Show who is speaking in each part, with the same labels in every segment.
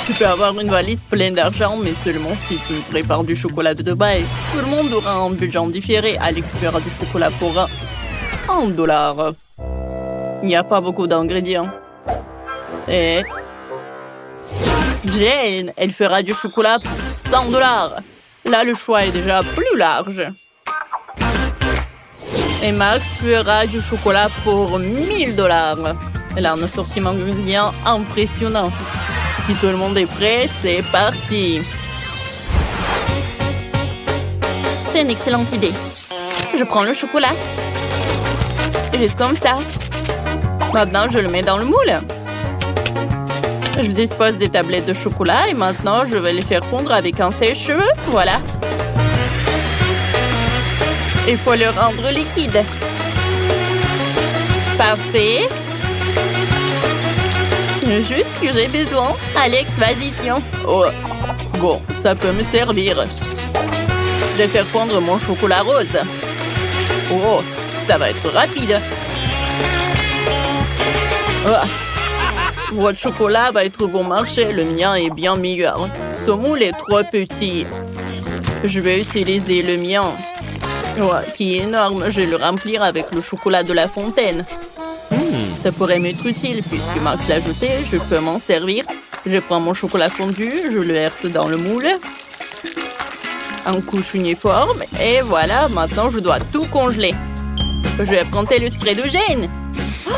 Speaker 1: Tu peux avoir une valise pleine d'argent, mais seulement si tu prépares du chocolat de Dubaï. Tout le monde aura un budget différé. Alex fera du chocolat pour $1. Il n'y a pas beaucoup d'ingrédients. Et Jane, elle fera du chocolat pour $100. Là, le choix est déjà plus large. Et Max fera du chocolat pour $1000. Elle a un assortiment d'ingrédients impressionnant. Si tout le monde est prêt, c'est parti. C'est une excellente idée. Je prends le chocolat. Juste comme ça. Maintenant, je le mets dans le moule. Je dispose des tablettes de chocolat et maintenant, je vais les faire fondre avec un sèche-cheveux. Voilà. Il faut le rendre liquide. Parfait. Juste ce que j'ai besoin. Alex, vas-y, tiens. Oh, bon, ça peut me servir. Je vais faire fondre mon chocolat rose. Oh, ça va être rapide. Oh. Votre chocolat va être bon marché. Le mien est bien meilleur. Ce moule est trop petit. Je vais utiliser le mien. Oh, qui est énorme. Je vais le remplir avec le chocolat de la fontaine. Ça pourrait m'être utile puisque Max l'a ajouté. Je peux m'en servir. Je prends mon chocolat fondu. Je le verse dans le moule. En couche uniforme. Et voilà, maintenant je dois tout congeler. Je vais prendre le secret de Jane. Oh,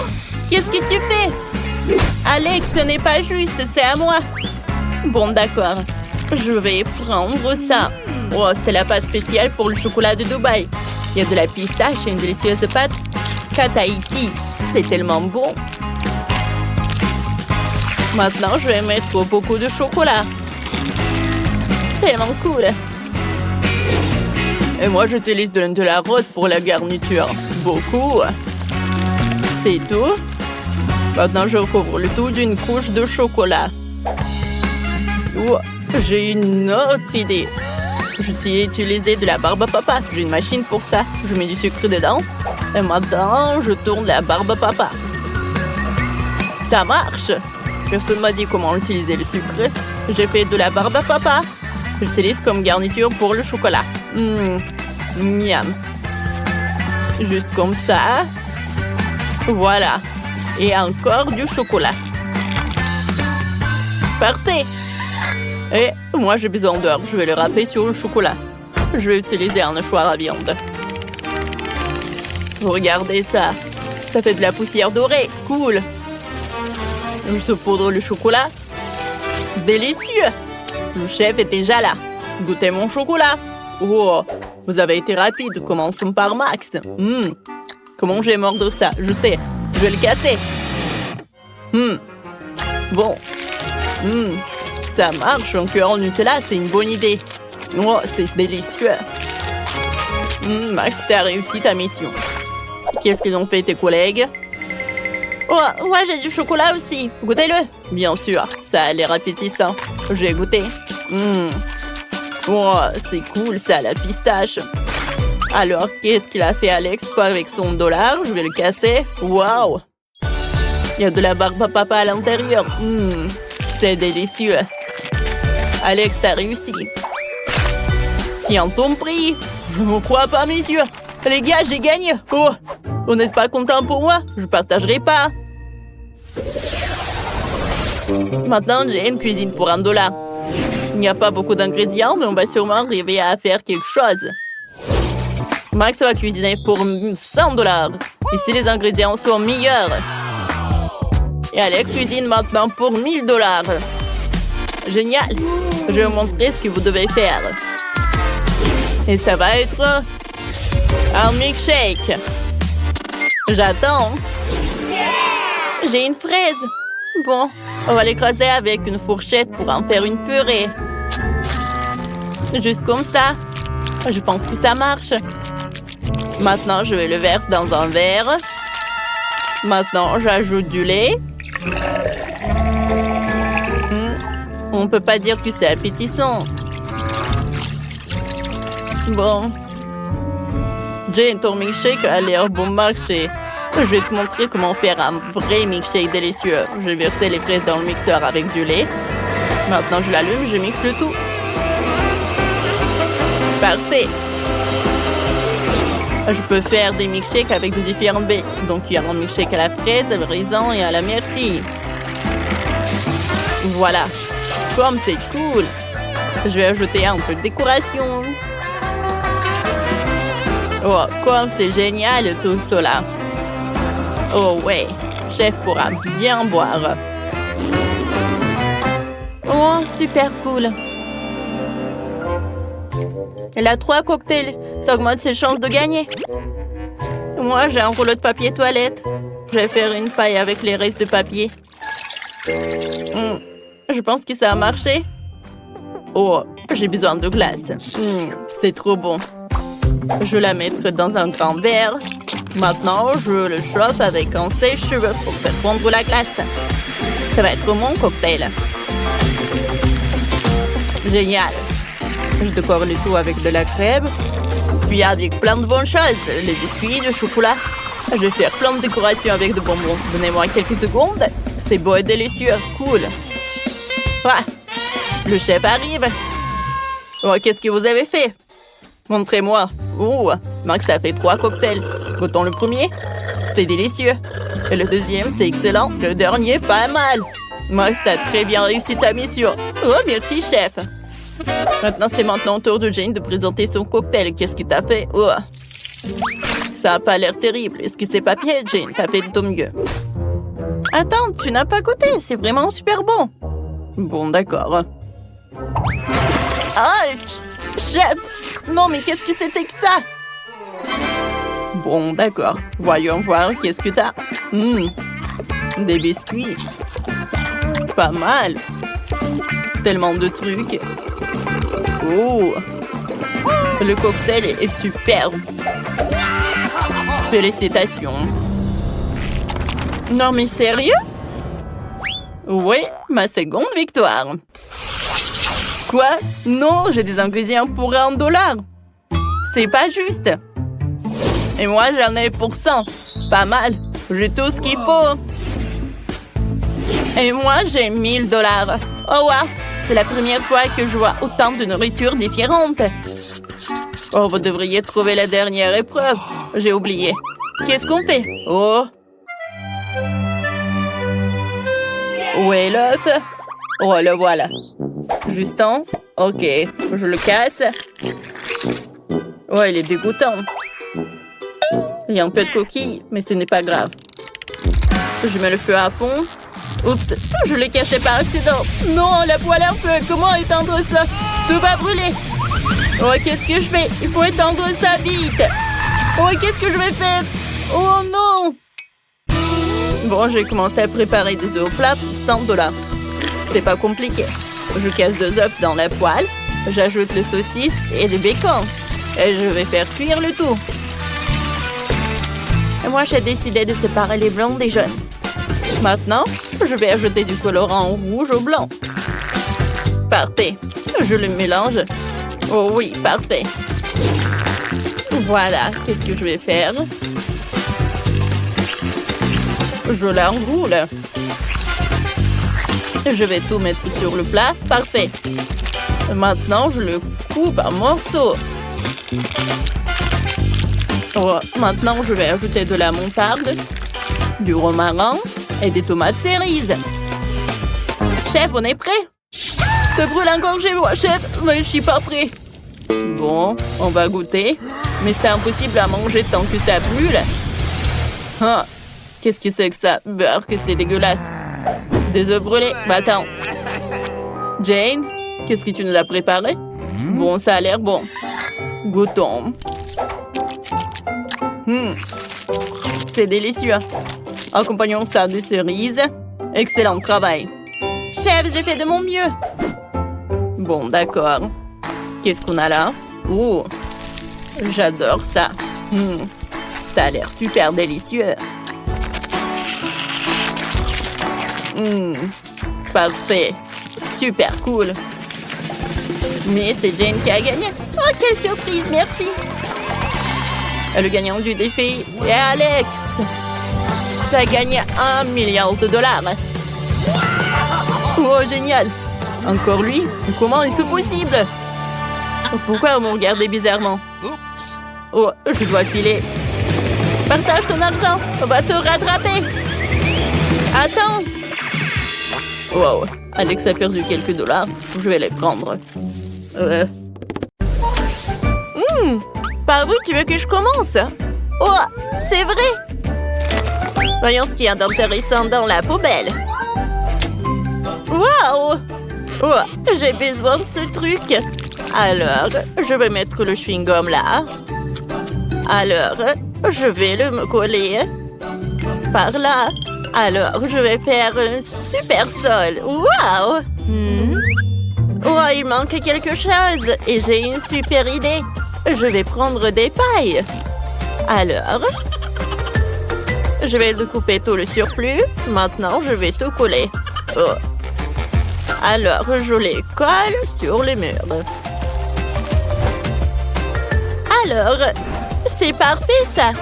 Speaker 1: qu'est-ce que tu fais? Alex, ce n'est pas juste, c'est à moi. Bon, d'accord. Je vais prendre ça. Oh, c'est la pâte spéciale pour le chocolat de Dubaï. Il y a de la pistache et une délicieuse pâte Tahiti. C'est tellement bon. Maintenant, je vais mettre beaucoup de chocolat. Tellement cool. Et moi, j'utilise de la rose pour la garniture. Beaucoup. C'est tout. Maintenant, je recouvre le tout d'une couche de chocolat. Oh, j'ai une autre idée. Je t'ai utilisé de la barbe à papa. J'ai une machine pour ça. Je mets du sucre dedans. Et maintenant, je tourne la barbe à papa. Ça marche. Personne ne m'a dit comment utiliser le sucre. J'ai fait de la barbe à papa. J'utilise comme garniture pour le chocolat. Miam. Juste comme ça. Voilà. Et encore du chocolat. Parfait. Et moi, j'ai besoin d'heures. Je vais le râper sur le chocolat. Je vais utiliser un hachoir à viande. Regardez ça. Ça fait de la poussière dorée. Cool. Je saupoudre le chocolat. Délicieux. Le chef est déjà là. Goûtez mon chocolat. Oh, vous avez été rapide. Commençons par Max. Comment j'ai mordre ça? Je sais. Je vais le casser. Bon. Ça marche. Un cœur en Nutella, c'est une bonne idée. Oh, c'est délicieux. Max, tu as réussi ta mission. Qu'est-ce qu'ils ont fait tes collègues? Oh, moi j'ai du chocolat aussi. Goûtez-le. Bien sûr, ça a l'air appétissant. J'ai goûté. Oh, c'est cool ça, la pistache. Alors, qu'est-ce qu'il a fait Alex avec son dollar? Je vais le casser. Waouh! Il y a de la barbe à papa à l'intérieur. C'est délicieux. Alex, t'as réussi. Tiens ton prix. Je ne crois pas, messieurs. Les gars, j'ai gagné. Oh, vous n'êtes pas content pour moi? Je partagerai pas. Maintenant, j'ai une cuisine pour $1. Il n'y a pas beaucoup d'ingrédients, mais on va sûrement arriver à faire quelque chose. Max va cuisiner pour $100. Ici, les ingrédients sont meilleurs. Et Alex cuisine maintenant pour $1000. Génial. Je vais vous montrer ce que vous devez faire. Et ça va être un milkshake. J'attends. J'ai une fraise. Bon, on va l'écraser avec une fourchette pour en faire une purée. Juste comme ça. Je pense que ça marche. Maintenant, je vais le verser dans un verre. Maintenant, j'ajoute du lait. On ne peut pas dire que c'est appétissant. Bon. Jane, ton milkshake a l'air bon marché. Je vais te montrer comment faire un vrai milkshake délicieux. Je vais verser les fraises dans le mixeur avec du lait. Maintenant, je l'allume, je mixe le tout. Parfait. Je peux faire des milkshakes avec de différents baies. Donc, il y a un milkshake à la fraise, à la raisin et à la myrtille. Voilà. Comme c'est cool. Je vais ajouter un peu de décoration. Oh, comme c'est génial tout cela. Oh ouais, chef pourra bien boire. Oh, super cool. Elle a 3 cocktails. Ça augmente ses chances de gagner. Moi, j'ai un rouleau de papier toilette. Je vais faire une paille avec les restes de papier. Je pense que ça a marché. Oh, j'ai besoin de glace. C'est trop bon. Je vais la mettre dans un grand verre. Maintenant, je le chauffe avec un sèche-cheveux pour faire fondre la glace. Ça va être mon cocktail. Génial. Je décore le tout avec de la crème. Puis avec plein de bonnes choses. Les biscuits, le chocolat. Je vais faire plein de décorations avec de bonbons. Donnez-moi quelques secondes. C'est beau et délicieux. Cool. Ah, le chef arrive. Oh, qu'est-ce que vous avez fait? Montrez-moi. Oh, Max a fait 3 cocktails. Goûtons le premier. C'est délicieux. Et le deuxième, c'est excellent. Le dernier, pas mal. Max, t'as très bien réussi ta mission. Oh, merci, chef. Maintenant, c'est maintenant au tour de Jane de présenter son cocktail. Qu'est-ce que t'as fait? Oh. Ça a pas l'air terrible. Est-ce que c'est papier, Jane? T'as fait de ton mieux. Attends, tu n'as pas goûté. C'est vraiment super bon. Bon, d'accord. Ah, chef! Non, mais qu'est-ce que c'était que ça? Bon, d'accord. Voyons voir, qu'est-ce que t'as? Des biscuits. Pas mal. Tellement de trucs. Oh! Le cocktail est superbe. Félicitations. Non, mais sérieux? Oui, ma seconde victoire. Quoi? Non, j'ai des ingrédients pour $1. C'est pas juste. Et moi, j'en ai pour 100. Pas mal. J'ai tout ce qu'il faut. Et moi, j'ai $1000. Oh, wow. C'est la première fois que je vois autant de nourriture différente. Oh, vous devriez trouver la dernière épreuve. J'ai oublié. Qu'est-ce qu'on fait? Oh. Où est l'autre? Oh, le voilà. Justin? Ok, je le casse. Oh, il est dégoûtant. Il y a un peu de coquille, mais ce n'est pas grave. Je mets le feu à fond. Oups, je l'ai cassé par accident. Non, la poêle à feu, comment éteindre ça? Tout va brûler. Oh, qu'est-ce que je fais? Il faut éteindre ça vite. Oh, qu'est-ce que je vais faire? Oh non! Bon, j'ai commencé à préparer des œufs au plat pour $100. C'est pas compliqué. Je casse 2 œufs dans la poêle. J'ajoute le saucisse et le bacon. Et je vais faire cuire le tout. Et moi, j'ai décidé de séparer les blancs des jaunes. Maintenant, je vais ajouter du colorant rouge au blanc. Parfait. Je le mélange. Oh oui, parfait. Voilà, qu'est-ce que je vais faire? Je l'enroule. Je vais tout mettre sur le plat. Parfait. Maintenant, je le coupe en morceaux. Oh, maintenant, je vais ajouter de la moutarde, du romarin et des tomates cerises. Chef, on est prêt? Ça brûle encore chez moi, chef, mais je suis pas prêt. Bon, on va goûter. Mais c'est impossible à manger tant que ça brûle. Ah, qu'est-ce que c'est que ça? Beurre, que c'est dégueulasse. Des œufs brûlés. Bah attends. Jane, qu'est-ce que tu nous as préparé? Bon, ça a l'air bon. Goûtons. C'est délicieux. Accompagnons ça de cerises. Excellent travail. Chef, j'ai fait de mon mieux. Bon, d'accord. Qu'est-ce qu'on a là? Oh, j'adore ça. Ça a l'air super délicieux. Parfait. Super cool. Mais c'est Jane qui a gagné. Oh, quelle surprise, merci. Le gagnant du défi est Alex. Tu as gagné $1 milliard. Oh, génial. Encore lui? Comment est-ce possible? Pourquoi vous me regardez bizarrement? Oh, je dois filer. Partage ton argent, on va te rattraper. Attends. Wow, Alex a perdu quelques dollars. Je vais les prendre. Par où tu veux que je commence? Oh, c'est vrai. Voyons ce qu'il y a d'intéressant dans la poubelle. Wow! Oh, j'ai besoin de ce truc. Alors, je vais mettre le chewing-gum là. Alors, je vais me coller par là. Alors, je vais faire un super sol. Wow! Oh, il manque quelque chose. Et j'ai une super idée. Je vais prendre des pailles. Alors, je vais découper tout le surplus. Maintenant, je vais tout coller. Oh. Alors, je les colle sur les murs. Alors, c'est parfait, ça.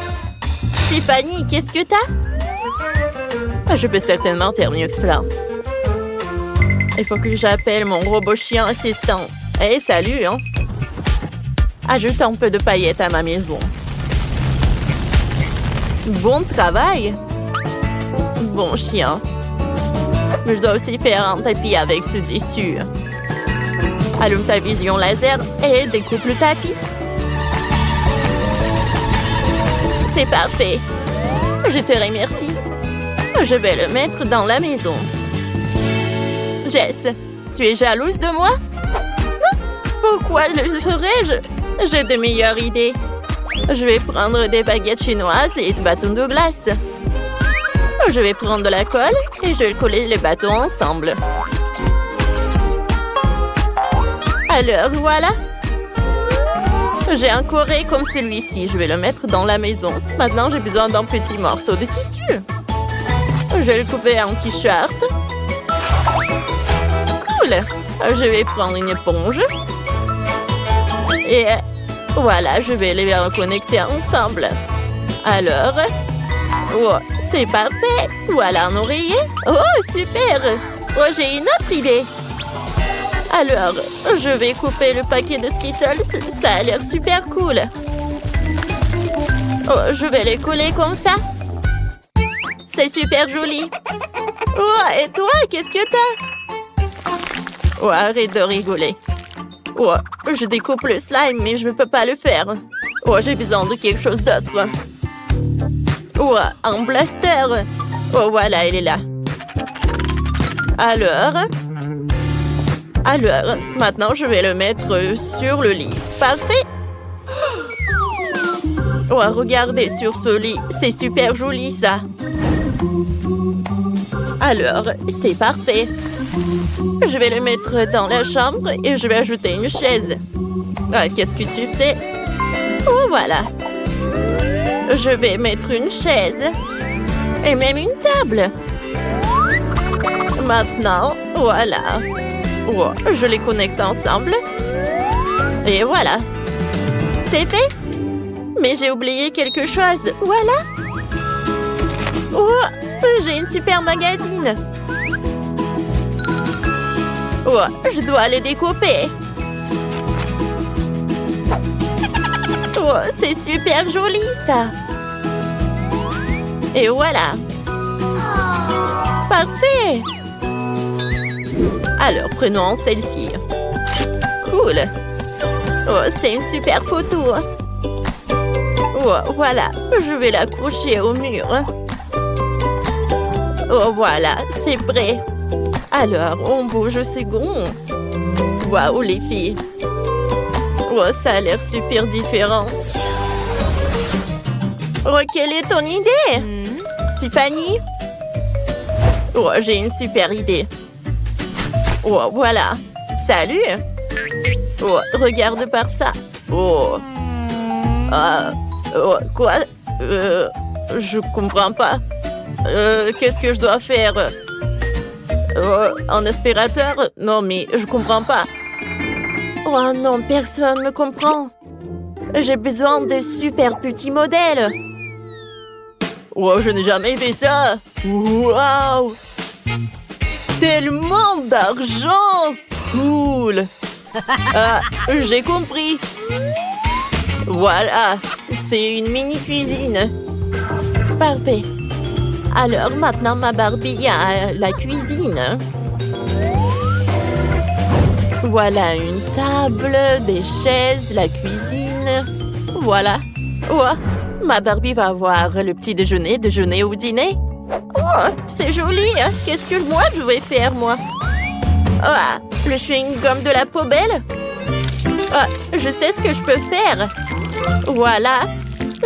Speaker 1: Tiffany, qu'est-ce que t'as? Je peux certainement faire mieux que cela. Il faut que j'appelle mon robot chien assistant. Hey, salut, hein? Ajoute un peu de paillettes à ma maison. Bon travail. Bon chien. Mais je dois aussi faire un tapis avec ce dessus. Allume ta vision laser et découpe le tapis. C'est parfait. Je te remercie. Je vais le mettre dans la maison. Jess, tu es jalouse de moi? Pourquoi le serais-je? J'ai de meilleures idées. Je vais prendre des baguettes chinoises et des bâtons de glace. Je vais prendre de la colle et je vais coller les bâtons ensemble. Alors, voilà. J'ai un corée comme celui-ci. Je vais le mettre dans la maison. Maintenant, j'ai besoin d'un petit morceau de tissu. Je vais le couper en t-shirt. Cool. Je vais prendre une éponge. Et voilà, je vais les reconnecter ensemble. Alors, oh, c'est parfait. Voilà un oreiller. Oh, super. Oh, j'ai une autre idée. Alors, je vais couper le paquet de Skittles. Ça a l'air super cool. Oh, je vais les coller comme ça. C'est super joli. Oh, et toi, qu'est-ce que t'as? Oh, arrête de rigoler. Oh, je découpe le slime, mais je ne peux pas le faire. Oh, j'ai besoin de quelque chose d'autre. Oh, un blaster. Oh, voilà, il est là. Alors, maintenant, je vais le mettre sur le lit. Parfait. Oh, regardez sur ce lit. C'est super joli, ça. Alors, c'est parfait. Je vais le mettre dans la chambre et je vais ajouter une chaise. Ah, qu'est-ce que tu fais? Oh, voilà. Je vais mettre une chaise et même une table. Maintenant, voilà. Oh, je les connecte ensemble. Et voilà. C'est fait. Mais j'ai oublié quelque chose. Voilà. Oh, j'ai une super magazine. Oh, je dois les découper. Oh, c'est super joli, ça. Et voilà. Parfait. Alors, prenons un selfie. Cool. Oh, c'est une super photo. Oh, voilà. Je vais l'accrocher au mur. Oh, voilà. C'est prêt. Alors, on bouge au second. Waouh, les filles. Oh, ça a l'air super différent. Oh, quelle est ton idée? Tiffany? Oh, j'ai une super idée. Oh, voilà. Salut. Oh, regarde par ça. Oh. Ah. Oh, quoi? Je comprends pas. Qu'est-ce que je dois faire? Un aspirateur? Non, mais je comprends pas. Oh non, personne me comprend. J'ai besoin de super petits modèles. Oh, je n'ai jamais fait ça. Waouh! Tellement d'argent! Cool! Ah, j'ai compris. Voilà, c'est une mini-cuisine. Parfait. Alors, maintenant, ma Barbie a la cuisine. Voilà une table, des chaises, la cuisine. Voilà. Oh, ma Barbie va avoir le petit déjeuner ou dîner. Oh, c'est joli. Qu'est-ce que moi, je vais faire, moi? Ah, le chewing-gum de la poubelle? Ah, je sais ce que je peux faire. Voilà.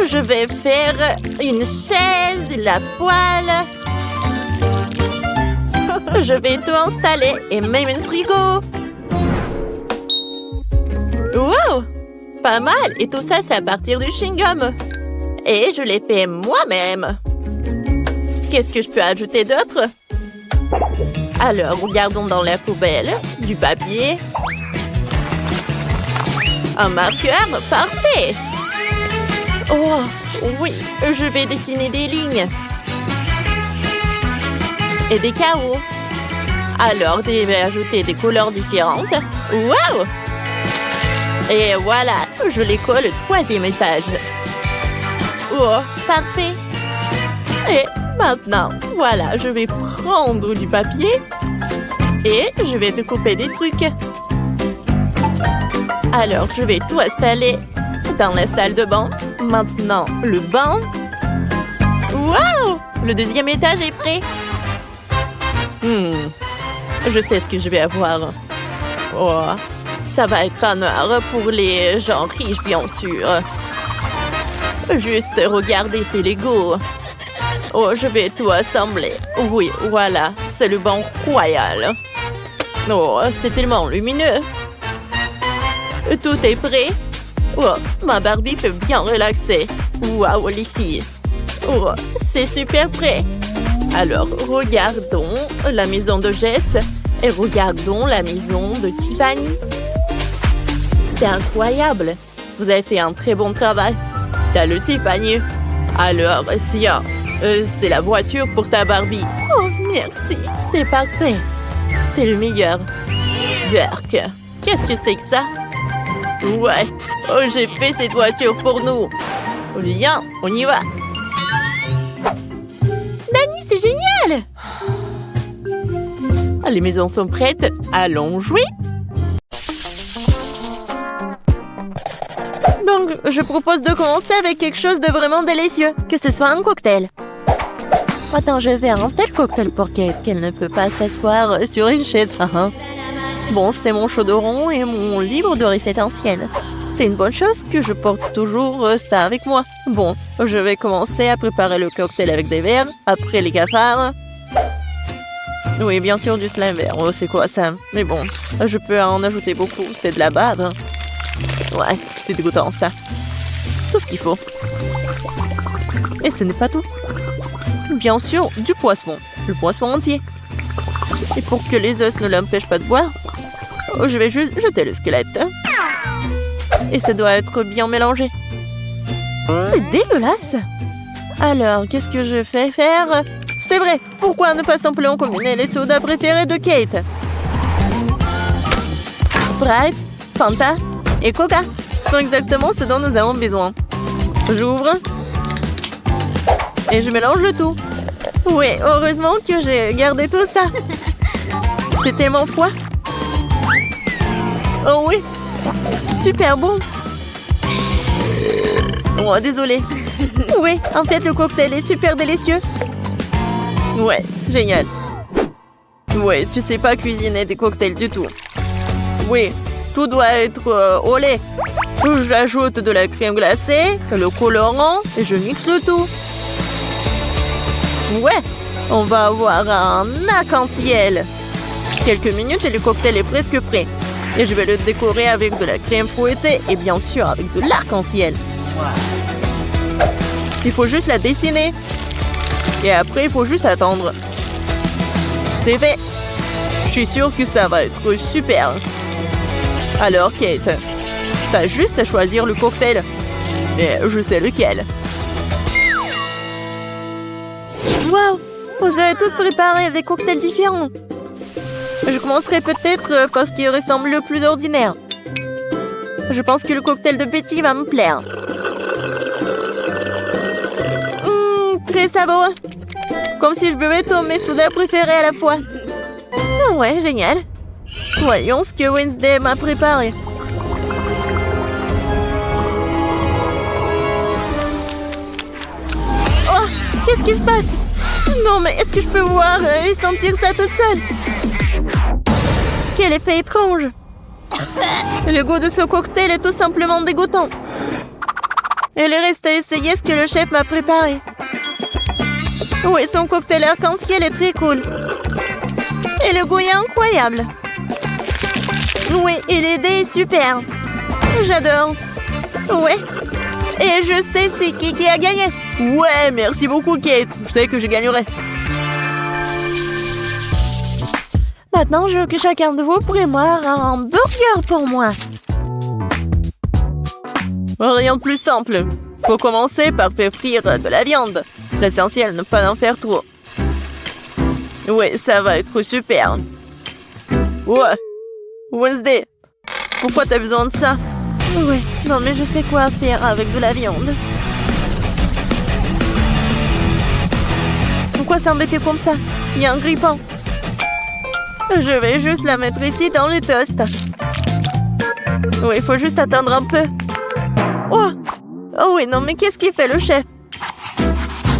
Speaker 1: Je vais faire une chaise, la poêle. Je vais tout installer et même un frigo. Wow! Pas mal. Et tout ça, c'est à partir du chewing-gum. Et je l'ai fait moi-même. Qu'est-ce que je peux ajouter d'autre? Alors, regardons dans la poubelle. Du papier. Un marqueur. Parfait! Oh, oui, je vais dessiner des lignes. Et des carreaux. Alors, je vais ajouter des couleurs différentes. Wow! Et voilà, je les colle au 3e étage. Oh, parfait! Et maintenant, voilà, je vais prendre du papier et je vais découper des trucs. Alors, je vais tout installer dans la salle de bain. Maintenant, le banc. Wow! Le 2e étage est prêt. Je sais ce que je vais avoir. Oh, ça va être un art pour les gens riches, bien sûr. Juste regardez ces Legos. Oh, je vais tout assembler. Oui, voilà, c'est le banc royal. Oh, c'est tellement lumineux. Tout est prêt. Oh, ma Barbie peut bien relaxer. Waouh, les filles. Oh, c'est super prêt. Alors, regardons la maison de Jess et regardons la maison de Tiffany. C'est incroyable. Vous avez fait un très bon travail. Salut, Tiffany. Alors, tiens, c'est la voiture pour ta Barbie. Oh, merci. C'est parfait. T'es le meilleur. Burk, qu'est-ce que c'est que ça? Ouais, oh, j'ai fait cette voiture pour nous. Viens, on y va. Dani, c'est génial! Les maisons sont prêtes. Allons jouer. Donc, je propose de commencer avec quelque chose de vraiment délicieux. Que ce soit un cocktail. Attends, je vais faire un tel cocktail pour Kate qu'elle ne peut pas s'asseoir sur une chaise. Bon, c'est mon chaudron et mon livre de recettes anciennes. C'est une bonne chose que je porte toujours ça avec moi. Bon, je vais commencer à préparer le cocktail avec des verres, après les cafards. Oui, bien sûr, du slime vert. Oh, c'est quoi ça? Mais bon, je peux en ajouter beaucoup. C'est de la bave. Ouais, c'est dégoûtant ça. Tout ce qu'il faut. Et ce n'est pas tout. Bien sûr, du poisson. Le poisson entier. Et pour que les os ne l'empêchent pas de boire, je vais juste jeter le squelette. Et ça doit être bien mélangé. C'est dégueulasse. Alors, qu'est-ce que je fais faire? C'est vrai, pourquoi ne pas simplement combiner les sodas préférés de Kate? Sprite, Fanta et Coca sont exactement ce dont nous avons besoin. J'ouvre. Et je mélange le tout. Oui, heureusement que j'ai gardé tout ça. C'est tellement froid. Oh oui. Super bon. Oh, désolé. Oui, en fait, le cocktail est super délicieux. Ouais, génial. Ouais, tu sais pas cuisiner des cocktails du tout. Oui, tout doit être au lait. J'ajoute de la crème glacée, le colorant et je mixe le tout. Ouais, on va avoir un arc-en-ciel. Quelques minutes et le cocktail est presque prêt. Et je vais le décorer avec de la crème fouettée et bien sûr avec de l'arc-en-ciel. Il faut juste la dessiner. Et après, il faut juste attendre. C'est fait. Je suis sûre que ça va être super. Alors, Kate, t'as juste à choisir le cocktail. Et je sais lequel. Waouh! Vous avez tous préparé des cocktails différents. Je commencerai peut-être par ce qui ressemble le plus ordinaire. Je pense que le cocktail de Betty va me plaire. Très savoureux. Comme si je buvais tous mes sodas préférés à la fois. Ouais, génial. Voyons ce que Wednesday m'a préparé. Oh, qu'est-ce qui se passe? Non, mais est-ce que je peux voir et sentir ça toute seule? Quel effet étrange. Le goût de ce cocktail est tout simplement dégoûtant. Il reste à essayer ce que le chef m'a préparé. Oui, son cocktail arc-en-ciel est très cool. Et le goût est incroyable. Oui, et l'idée est super. J'adore. Ouais. Et je sais c'est qui a gagné. Ouais, merci beaucoup Kate. Je sais que je gagnerai. Maintenant, je veux que chacun de vous prépare un burger pour moi. Rien de plus simple. Faut commencer par faire frire de la viande. L'essentiel, ne pas en faire trop. Ouais, ça va être super. Ouais. Wednesday, pourquoi t'as besoin de ça? Ouais, non mais je sais quoi faire avec de la viande. Pourquoi s'embêter comme ça? Il y a un grille-pain. Je vais juste la mettre ici dans le toast. Oui, il faut juste attendre un peu. Oh! Oh oui, non mais qu'est-ce qu'il fait le chef?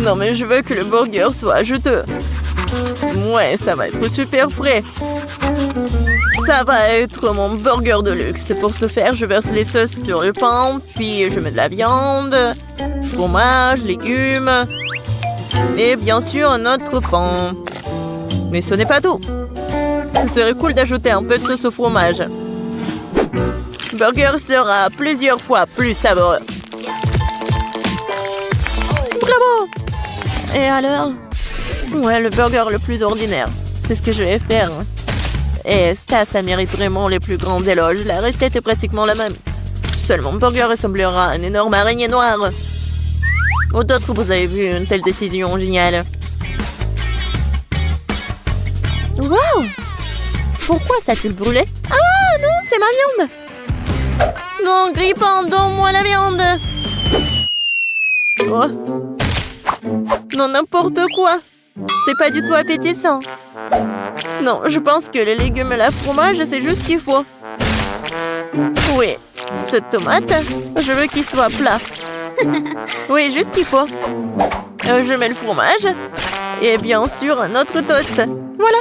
Speaker 1: Non mais je veux que le burger soit juteux. Ouais, ça va être super frais. Ça va être mon burger de luxe. Pour ce faire, je verse les sauces sur le pain, puis je mets de la viande, fromage, légumes et bien sûr un autre pain. Mais ce n'est pas tout. Ce serait cool d'ajouter un peu de sauce au fromage. Le burger sera plusieurs fois plus savoureux. Bravo! Et alors? Ouais, le burger le plus ordinaire. C'est ce que je vais faire. Et ça mérite vraiment les plus grands éloges. La recette est pratiquement la même. Seulement, mon burger ressemblera à une énorme araignée noire. Ou d'autres, vous avez vu une telle décision géniale. Wow! Pourquoi ça a-t-il brûlé? Ah non, c'est ma viande! Non, grille-pain, donne-moi la viande! Oh. Non, n'importe quoi! C'est pas du tout appétissant. Non, je pense que les légumes et la fromage, c'est juste ce qu'il faut. Oui, cette tomate, je veux qu'il soit plat. Oui, juste ce qu'il faut. Je mets le fromage. Et bien sûr, un autre toast. Voilà.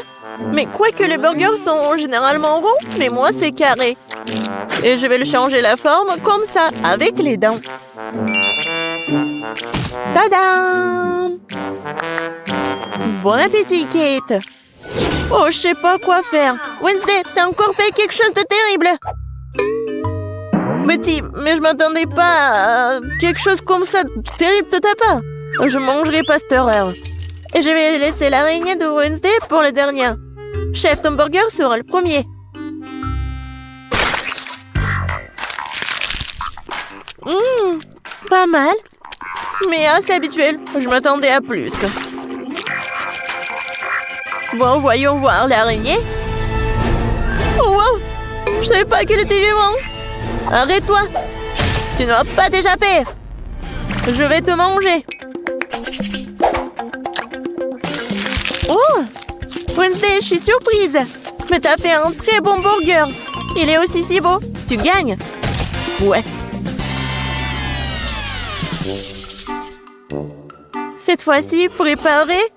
Speaker 1: Mais quoique les burgers sont généralement ronds, mais moi, c'est carré. Et je vais le changer la forme comme ça, avec les dents. Tadam! Bon appétit, Kate! Oh, je sais pas quoi faire. Wednesday, t'as encore fait quelque chose de terrible! Betty, mais je m'attendais pas à quelque chose comme ça terrible de ta part. Je mangerai pas cette horreur. Et je vais laisser l'araignée de Wednesday pour le dernier. Chef, ton burger sera le premier. Pas mal. Mais assez habituel. Je m'attendais à plus. Bon, voyons voir l'araignée. Oh, wow! Je savais pas qu'elle était vivante. Arrête-toi. Tu n'auras pas d'échapper. Je vais te manger. Oh! Wednesday, je suis surprise. Mais t'as fait un très bon burger. Il est aussi si beau. Tu gagnes. Ouais. Cette fois-ci, préparez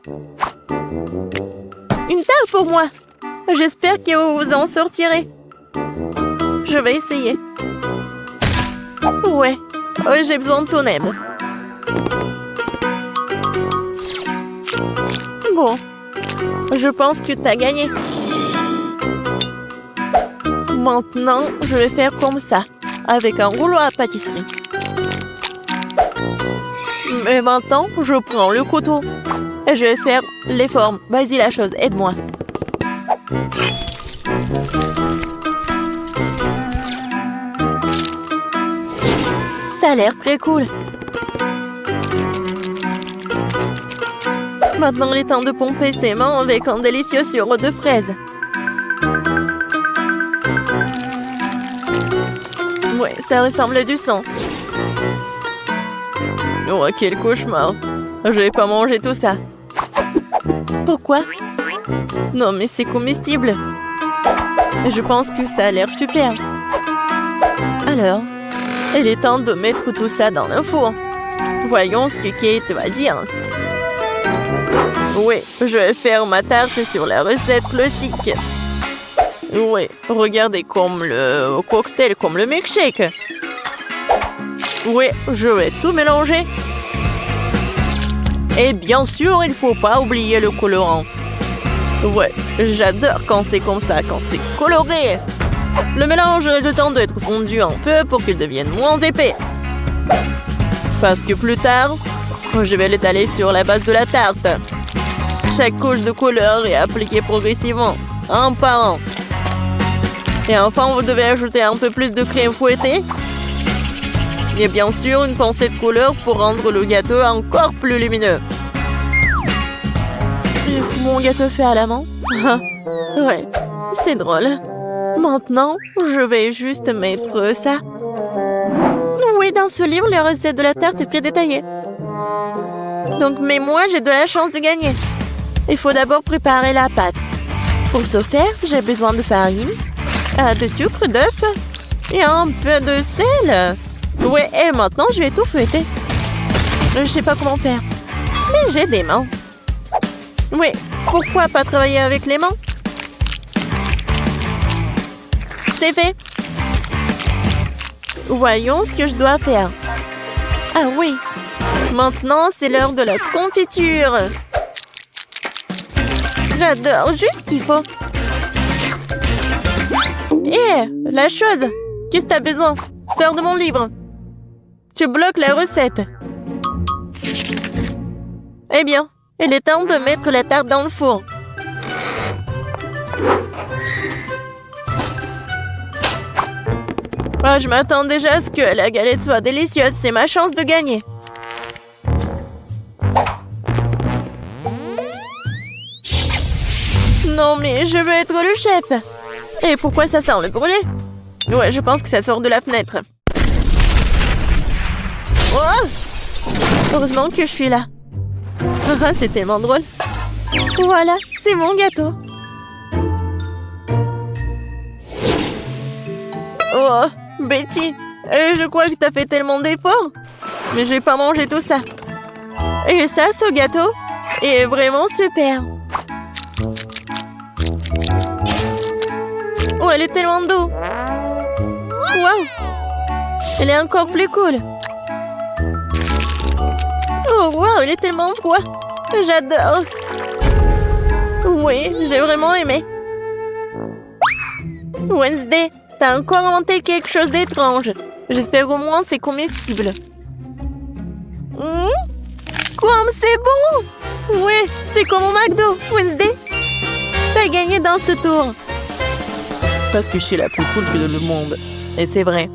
Speaker 1: une tarte pour moi. J'espère que vous vous en sortirez. Je vais essayer. Ouais, j'ai besoin de ton aide. Bon, je pense que t'as gagné. Maintenant, je vais faire comme ça, avec un rouleau à pâtisserie. Et maintenant, je prends le couteau et je vais faire les formes. Vas-y la chose, aide-moi. Ça a l'air très cool. Maintenant, il est temps de pomper ses mains avec un délicieux sirop de fraises. Ouais, ça ressemble à du sang. Oh, quel cauchemar. Je vais pas manger tout ça. Pourquoi? Non, mais c'est comestible. Je pense que ça a l'air super. Alors, il est temps de mettre tout ça dans le four. Voyons ce que Kate va dire. Oui, je vais faire ma tarte sur la recette classique. Oui, regardez comme le cocktail, comme le milkshake. Oui, je vais tout mélanger. Et bien sûr, il ne faut pas oublier le colorant. Ouais, j'adore quand c'est comme ça, quand c'est coloré. Le mélange a le temps d'être fondu un peu pour qu'il devienne moins épais. Parce que plus tard, je vais l'étaler sur la base de la tarte. Chaque couche de couleur est appliquée progressivement, un par un. Et enfin, vous devez ajouter un peu plus de crème fouettée. Et bien sûr, une pincée de couleur pour rendre le gâteau encore plus lumineux. Mon gâteau fait à la main. Ouais, c'est drôle. Maintenant, je vais juste mettre ça. Oui, dans ce livre, la recette de la tarte est très détaillée. Donc, mais moi, j'ai de la chance de gagner. Il faut d'abord préparer la pâte. Pour ce faire, j'ai besoin de farine, de sucre, d'œuf et un peu de sel. Ouais, et maintenant, je vais tout fouetter. Je sais pas comment faire, mais j'ai des mains. Oui, pourquoi pas travailler avec les mains? C'est fait. Voyons ce que je dois faire. Ah oui, maintenant, c'est l'heure de la confiture. J'adore, juste ce qu'il faut. Hé, la chose. Qu'est-ce que t'as besoin? Sors de mon livre. Tu bloques la recette. Eh bien, il est temps de mettre la tarte dans le four. Oh, je m'attends déjà à ce que la galette soit délicieuse. C'est ma chance de gagner. Non, mais je veux être le chef. Et pourquoi ça sent le brûlé? Ouais, je pense que ça sort de la fenêtre. Oh! Heureusement que je suis là. C'est tellement drôle. Voilà, c'est mon gâteau. Oh, Betty, je crois que t'as fait tellement d'efforts. Mais j'ai pas mangé tout ça. Et ça, ce gâteau est vraiment super. Oh, elle est tellement douce. Waouh! Elle est encore plus cool. Oh, waouh, elle est tellement froide. J'adore. Oui, j'ai vraiment aimé. Wednesday, t'as encore inventé quelque chose d'étrange. J'espère au moins c'est comestible. Comme c'est bon! Oui, c'est comme au McDo, Wednesday. T'as gagné dans ce tour. Parce que je suis la plus cool que le monde. Et c'est vrai.